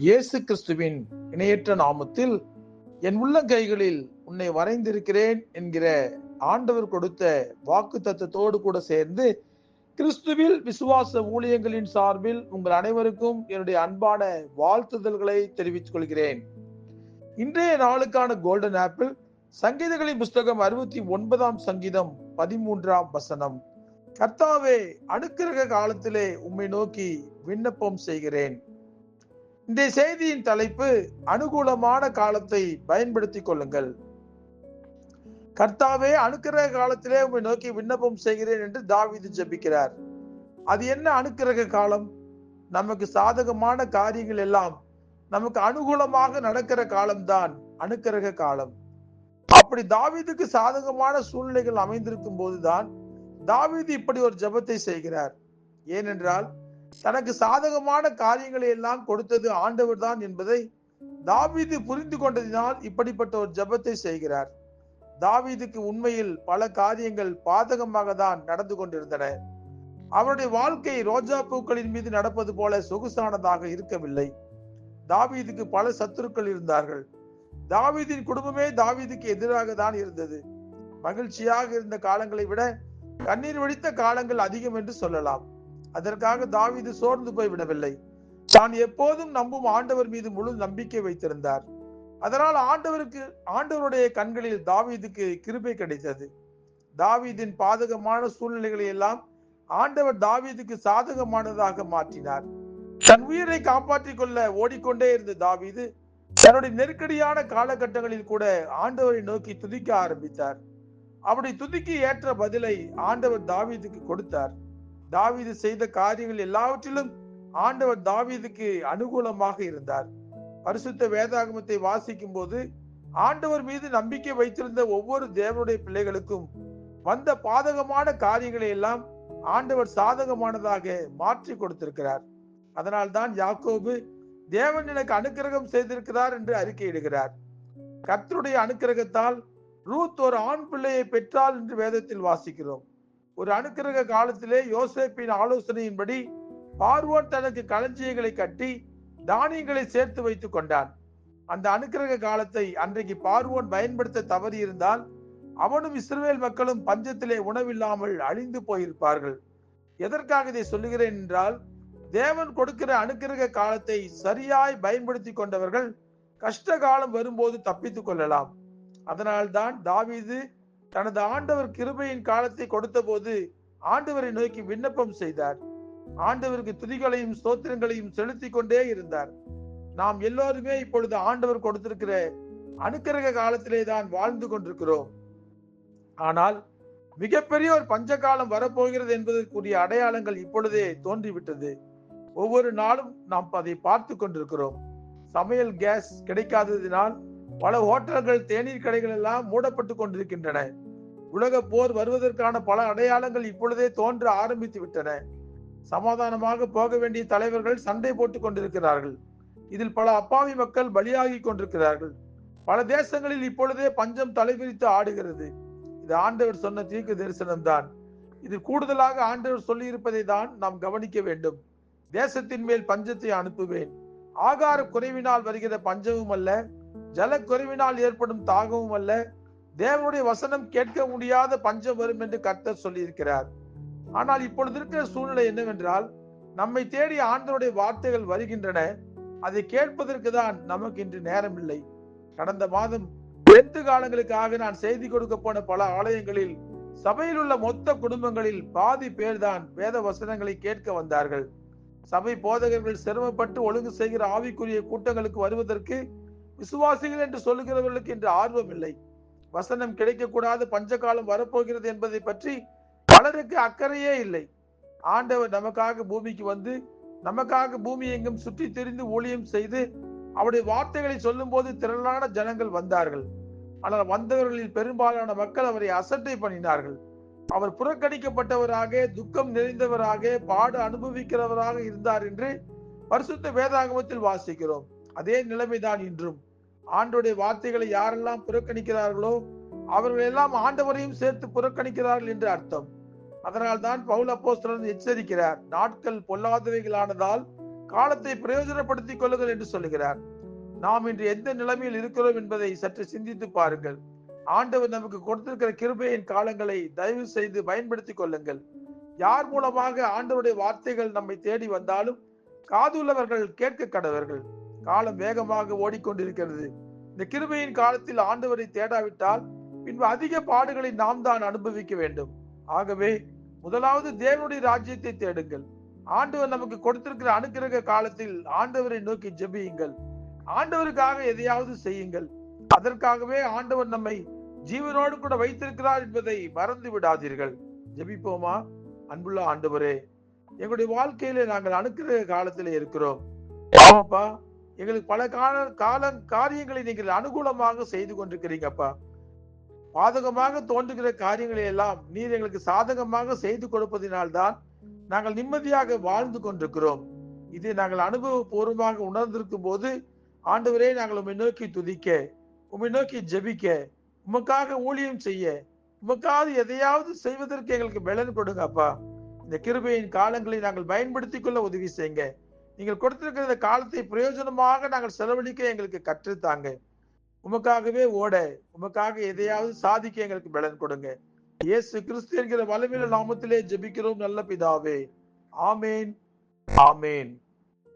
இயேசு கிறிஸ்துவின் இணையற்ற நாமத்தில் என் உள்ளங்கைகளில் உன்னை வரைந்திருக்கிறேன் என்கிற ஆண்டவர் கொடுத்த வாக்கு தத்தத்தோடு கூட சேர்ந்து கிறிஸ்துவில் விசுவாச ஊழியங்களின் சார்பில் உங்கள் அனைவருக்கும் என்னுடைய அன்பான வாழ்த்துதல்களை தெரிவித்துக் கொள்கிறேன். இன்றைய நாளுக்கான கோல்டன் ஆப்பிள் சங்கீதங்களின் புஸ்தகம் 69 சங்கீதம் 13 கர்த்தாவே, அனுக்கிரக காலத்திலே உம்மை நோக்கி விண்ணப்பம் செய்கிறேன். இந்த செய்தியின் தலைப்பு அனுகூலமான காலத்தை பயன்படுத்திக் கொள்ளுங்கள். கர்த்தாவே, அனுக்கிரக காலத்திலே உம்மை நோக்கி விண்ணப்பம் செய்கிறேன் என்று தாவீது ஜெபிக்கிறார். அது என்ன அனுக்கிரக காலம்? நமக்கு சாதகமான காரியங்கள் எல்லாம் நமக்கு அனுகூலமாக நடக்கிற காலம்தான் அனுக்கிரக காலம். அப்படி தாவீதுக்கு சாதகமான சூழ்நிலைகள் அமைந்திருக்கும் போதுதான் தாவீது இப்படி ஒரு ஜெபத்தை செய்கிறார். ஏனென்றால் தனக்கு சாதகமான காரியங்களை எல்லாம் கொடுத்தது ஆண்டவர் தான் என்பதை தாவீது புரிந்து கொண்டதினால் இப்படிப்பட்ட ஒரு ஜெபத்தை செய்கிறார். தாவீதுக்கு உண்மையில் பல காரியங்கள் பாதகமாக தான் நடந்து கொண்டிருந்தன. அவருடைய வாழ்க்கை ரோஜா பூக்களின் மீது நடப்பது போல சொகுசானதாக இருக்கவில்லை. தாவீதுக்கு பல சத்துருக்கள் இருந்தார்கள். தாவீதின் குடும்பமே தாவீதுக்கு எதிராக தான் இருந்தது. மகிழ்ச்சியாக இருந்த காலங்களை விட கண்ணீர் வடித்த காலங்கள் அதிகம் என்று சொல்லலாம். அதற்காக தாவீது சோர்ந்து போய் விடவில்லை. தான் எப்போதும் நம்பும் ஆண்டவர் மீது முழு நம்பிக்கை வைத்திருந்தார். அதனால் ஆண்டவருடைய கண்களில் தாவீதுக்கு கிருபை கிடைத்தது. தாவீதின் பாதகமான சூழ்நிலைகளை எல்லாம் ஆண்டவர் தாவீதுக்கு சாதகமானதாக மாற்றினார். தன் உயிரை காப்பாற்றிக் கொள்ள ஓடிக்கொண்டே இருந்த தாவீது தன்னுடைய நெருக்கடியான காலகட்டங்களில் கூட ஆண்டவரை நோக்கி துதிக்க ஆரம்பித்தார். அப்படி துதிக்கு ஏற்ற பதிலை ஆண்டவர் தாவீதுக்கு கொடுத்தார். தாவீது செய்த காரியங்கள் எல்லாவற்றிலும் ஆண்டவர் தாவீதுக்கு அனுகூலமாக இருந்தார். பரிசுத்த வேதாகமத்தை வாசிக்கும் போது ஆண்டவர் மீது நம்பிக்கை வைத்திருந்த ஒவ்வொரு தேவனுடைய பிள்ளைகளுக்கும் வந்த பாதகமான காரியங்களை எல்லாம் ஆண்டவர் சாதகமானதாக மாற்றி கொடுத்திருக்கிறார். அதனால்தான் யாக்கோபு தேவன் எனக்கு அனுக்கிரகம் செய்திருக்கிறார் என்று அறிக்கையிடுகிறார். கர்த்தருடைய அனுக்கிரகத்தால் ரூத் ஒரு ஆண் பிள்ளையை பெற்றாள் என்று வேதத்தில் வாசிக்கிறோம். ஒரு அனுக்கிரக காலத்திலே யோசேப்பின் ஆலோசனையின்படி பார்வோன் தனக்கு களஞ்சியங்களை கட்டி தானியங்களை சேர்த்து வைத்துக் கொண்டான். அந்த அனுக்கிரக காலத்தை அன்றைக்கு பார்வோன் பயன்படுத்த தவறி இருந்தால் அவனும் இஸ்ரவேல் மக்களும் பஞ்சத்திலே உணவில்லாமல் அழிந்து போயிருப்பார்கள். எதற்காக இதை சொல்லுகிறேன் என்றால், தேவன் கொடுக்கிற அனுக்கிரக காலத்தை சரியாய் பயன்படுத்தி கொண்டவர்கள் கஷ்ட காலம் வரும்போது தப்பித்துக் கொள்ளலாம். அதனால்தான் தாவீது தனது ஆண்டவர் கிருபையின் காலத்தை கொடுத்த போது ஆண்டவரை நோக்கி விண்ணப்பம் செய்தார். ஆண்டவருக்கு துதிகளையும் ஸ்தோத்திரங்களையும் செலுத்தி கொண்டே இருந்தார். நாம் எல்லோருமே இப்பொழுது ஆண்டவர் கொடுத்திருக்கிற அனுக்கிரக காலத்திலே தான் வாழ்ந்து கொண்டிருக்கிறோம். ஆனால் மிகப்பெரிய ஒரு பஞ்ச காலம் வரப்போகிறது என்பதற்குரிய அடையாளங்கள் இப்பொழுதே தோன்றிவிட்டது. ஒவ்வொரு நாளும் நாம் அதை பார்த்து கொண்டிருக்கிறோம். சமையல் கேஸ் கிடைக்காததினால் பல ஹோட்டல்கள், தேநீர் கடைகள் எல்லாம் மூடப்பட்டு கொண்டிருக்கின்றன. உலக போர் வருவதற்கான பல அடையாளங்கள் இப்பொழுதே தோன்ற ஆரம்பித்து விட்டன. சமாதானமாக போக வேண்டிய தலைவர்கள் சண்டை போட்டுக் கொண்டிருக்கிறார்கள். இதில் பல அப்பாவி மக்கள் பலியாகி கொண்டிருக்கிறார்கள். பல தேசங்களில் இப்பொழுதே பஞ்சம் தலைவிரித்து ஆடுகிறது. இது ஆண்டவர் சொன்ன தீர்க்க தரிசனம் தான். இது கூடுதலாக ஆண்டவர் சொல்லி இருப்பதை தான் நாம் கவனிக்க வேண்டும். தேசத்தின் மேல் பஞ்சத்தை அனுப்புவேன். ஆகார குறைவினால் வருகிற பஞ்சமும் அல்ல, ஜல குறைவினால் ஏற்படும் தாகமும் அல்ல, தேவனுடைய வசனம் கேட்க முடியாத பஞ்சம் வரும் என்று கர்த்தர் சொல்லி இருக்கிறார். ஆனால் இப்பொழுது இருக்கிற சூழ்நிலை என்னவென்றால், நம்மை தேடி ஆண்டவருடைய வார்த்தைகள் வருகின்றன. அதை கேட்பதற்கு தான் நமக்கு இன்று நேரம் இல்லை. கடந்த மாதம் 2 காலங்களுக்காக நான் செய்தி கொடுக்க போன பல ஆலயங்களில் சபையில் உள்ள மொத்த குடும்பங்களில் பாதி பேர் தான் வேத வசனங்களை கேட்க வந்தார்கள். சபை போதகர்கள் சிரமப்பட்டு ஒழுங்கு செய்கிற ஆவிக்குரிய கூட்டங்களுக்கு வருவதற்கு விசுவாசிகள் என்று சொல்லுகிறவர்களுக்கு இன்று ஆர்வம் இல்லை. வசனம் கிடைக்கக்கூடாத பஞ்சகாலம் வரப்போகிறது என்பதை பற்றி பலருக்கு அக்கறையே இல்லை. ஆண்டவர் நமக்காக பூமிக்கு வந்து நமக்காக பூமி எங்கும் சுற்றி திரிந்து ஊழியம் செய்து அவருடைய வார்த்தைகளை சொல்லும் போது திரளான ஜனங்கள் வந்தார்கள். ஆனால் வந்தவர்களில் பெரும்பாலான மக்கள் அவரை அசட்டை பண்ணினார்கள். அவர் புறக்கணிக்கப்பட்டவராக, துக்கம் நிறைந்தவராக, பாடு அனுபவிக்கிறவராக இருந்தார் என்று பரிசுத்த வேதாகமத்தில் வாசிக்கிறோம். அதே நிலைமைதான் இன்றும். ஆண்டவருடைய வார்த்தைகளை யாரெல்லாம் புறக்கணிக்கிறார்களோ அவர்கள் எல்லாம் ஆண்டவரையும் சேர்த்து புறக்கணிக்கிறார்கள் என்று அர்த்தம். அதனால் தான் பவுல் அப்போஸ்தலன் எச்சரிக்கிறார், நாட்கள் பொல்லாதவைகளானதால் காலத்தை பிரயோஜனப்படுத்திக் கொள்ளுங்கள் என்று சொல்லுகிறார். நாம் இன்று எந்த நிலைமையில் இருக்கிறோம் என்பதை சற்று சிந்தித்து பாருங்கள். ஆண்டவர் நமக்கு கொடுத்திருக்கிற கிருபையின் காலங்களை தயவு செய்து பயன்படுத்திக் கொள்ளுங்கள். யார் மூலமாக ஆண்டவருடைய வார்த்தைகள் நம்மை தேடி வந்தாலும் காதுள்ளவர்கள் கேட்க கடவர்கள். காலம் வேகமாக ஓடிக்கொண்டிருக்கிறது. இந்த கிருபையின் காலத்தில் ஆண்டவரை தேடாவிட்டால் பின்பு அதிக பாடுகளை நாம் தான் அனுபவிக்க வேண்டும். ஆகவே முதலாவது தேவனுடைய ராஜ்யத்தை தேடுங்கள். ஆண்டவர் நமக்கு கொடுத்திருக்கிற அனுக்கிரக காலத்தில் ஆண்டவரை நோக்கி ஜெபியுங்கள். ஆண்டவருக்காக எதையாவது செய்யுங்கள். அதற்காகவே ஆண்டவர் நம்மை ஜீவனோடு கூட வைத்திருக்கிறார் என்பதை மறந்து விடாதீர்கள். ஜெபிப்போமா? அன்புள்ள ஆண்டவரே, எங்களுடைய வாழ்க்கையில நாங்கள் அனுக்கிரக காலத்திலே இருக்கிறோம். ஆமாப்பா, எங்களுக்கு பல காரியங்களை நீங்கள் அனுகூலமாக செய்து கொண்டிருக்கிறீங்கப்பா. பாதகமாக தோன்றுகிற காரியங்களை எல்லாம் நீர் எங்களுக்கு சாதகமாக செய்து கொடுப்பதினால்தான் நாங்கள் நிம்மதியாக வாழ்ந்து கொண்டிருக்கிறோம். இதை நாங்கள் அனுபவபூர்வமாக உணர்ந்திருக்கும் போது ஆண்டவரே, நாங்கள் உம்மை நோக்கி துதிக்க, உம்மை நோக்கி ஜெபிக்க, உமக்காக ஊழியம் செய்ய, உமக்காக எதையாவது செய்வதற்கு எங்களுக்கு பலன் கொடுங்க அப்பா. இந்த கிருபையின் காலங்களை நாங்கள் பயன்படுத்திக் கொள்ள உதவி செய்யுங்க. நீங்கள் கொடுத்திருக்கிற இந்த காலத்தை பிரயோஜனமாக நாங்கள் செலவழிக்க எங்களுக்கு கற்றுத்தாங்க. உமக்காகவே ஓட, உமக்காக எதையாவது சாதிக்க எங்களுக்கு பலன் கொடுங்க. இயேசு கிறிஸ்து என்கிற வல்லமையுள்ள நாமத்திலே ஜெபிக்கிறோம் நல்ல பிதாவே. ஆமேன், ஆமேன்.